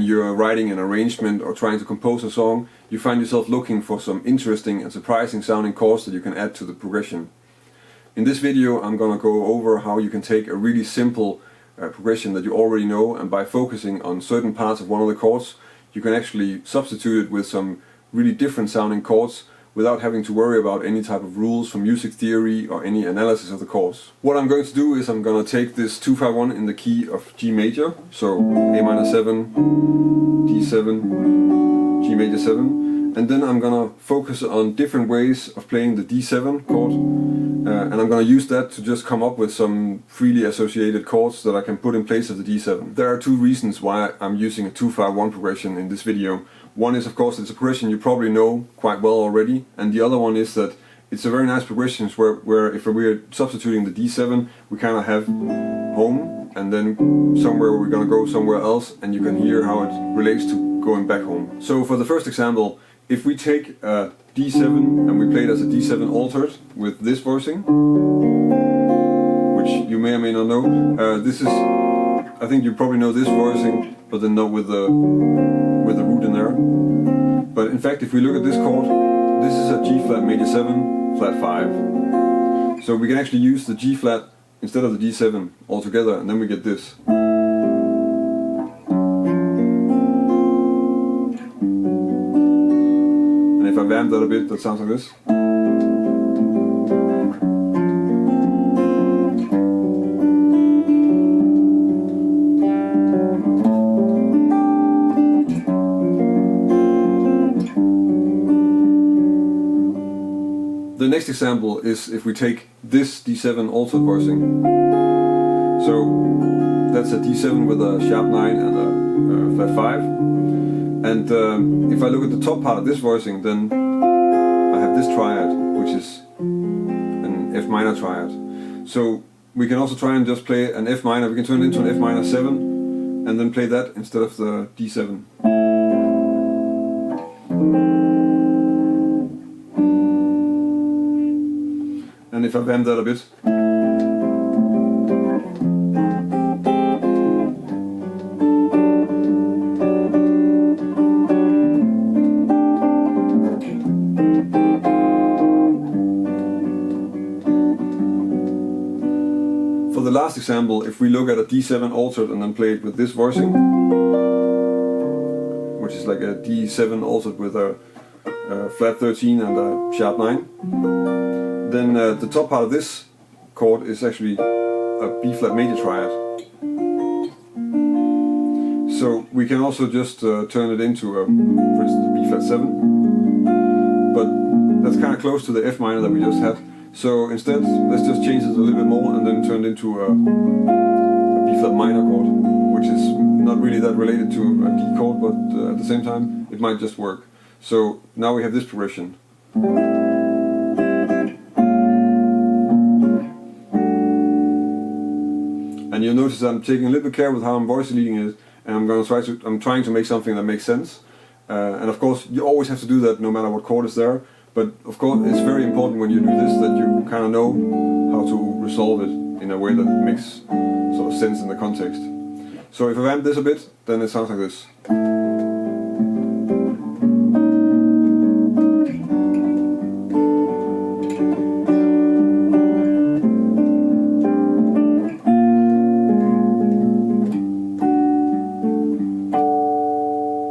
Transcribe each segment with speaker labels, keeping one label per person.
Speaker 1: you're writing an arrangement or trying to compose a song, you find yourself looking for some interesting and surprising sounding chords that you can add to the progression. In this video I'm going to go over how you can take a really simple progression that you already know, and by focusing on certain parts of one of the chords you can actually substitute it with some really different sounding chords without having to worry about any type of rules from music theory or any analysis of the chords. What I'm going to do is I'm going to take this 2-5-1 in the key of G major, so A minor 7, D7, G major 7, and then I'm going to focus on different ways of playing the D7 chord, and I'm going to use that to just come up with some freely associated chords that I can put in place of the D7. There are two reasons why I'm using a 2-5-1 progression in this video. One is, of course, it's a progression you probably know quite well already, and the other one is that it's a very nice progression where if we're substituting the D7, we kind of have home, and then somewhere we're going to go somewhere else, and you can hear how it relates to going back home. So for the first example, if we take a D7 and we play it as a D7 altered with this voicing, which you may or may not know, this is, I think you probably know this voicing, but then not with the root in there. But in fact, if we look at this chord, this is a G flat major 7, flat 5. So we can actually use the G flat instead of the D7 altogether, and then we get this. And if I vamp that a bit, that sounds like this. The next example is if we take this D7 altered voicing. So that's a D7 with a sharp 9 and a flat 5. And if I look at the top part of this voicing, then I have this triad, which is an F minor triad. So we can also try and just play an F minor. We can turn it into an F minor 7 and then play that instead of the D7. And if I vamp that a bit, for the last example, if we look at a D7 altered and then play it with this voicing, which is like a D7 altered with a flat 13 and a sharp 9, then the top part of this chord is actually a B flat major triad. So we can also just turn it into, for instance, a B flat 7, but that's kind of close to the F minor that we just had. So instead, let's just change it a little bit more and then turn it into a B flat minor chord, which is not really that related to a D chord, but at the same time, it might just work. So now we have this progression. And you'll notice that I'm taking a little bit care with how I'm voice leading it, and I'm trying to make something that makes sense. And of course, you always have to do that no matter what chord is there. But of course, it's very important when you do this that you kind of know how to resolve it in a way that makes sort of sense in the context. So if I vamp this a bit, then it sounds like this.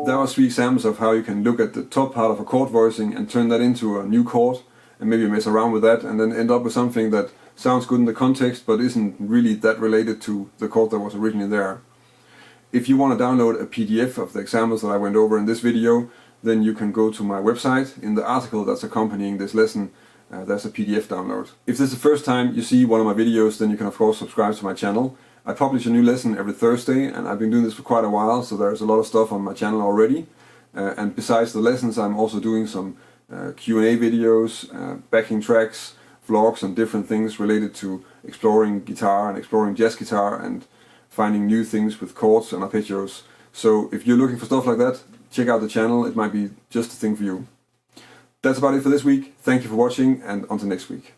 Speaker 1: There are 3 examples of how you can look at the top part of a chord voicing and turn that into a new chord and maybe mess around with that and then end up with something that sounds good in the context but isn't really that related to the chord that was originally there. If you want to download a PDF of the examples that I went over in this video, then you can go to my website. In the article that's accompanying this lesson, there's a PDF download. If this is the first time you see one of my videos, then you can of course subscribe to my channel. I publish a new lesson every Thursday, and I've been doing this for quite a while, so there's a lot of stuff on my channel already. And besides the lessons, I'm also doing some Q&A videos, backing tracks, vlogs and different things related to exploring guitar and exploring jazz guitar and finding new things with chords and arpeggios. So if you're looking for stuff like that, check out the channel, it might be just the thing for you. That's about it for this week. Thank you for watching, and until next week.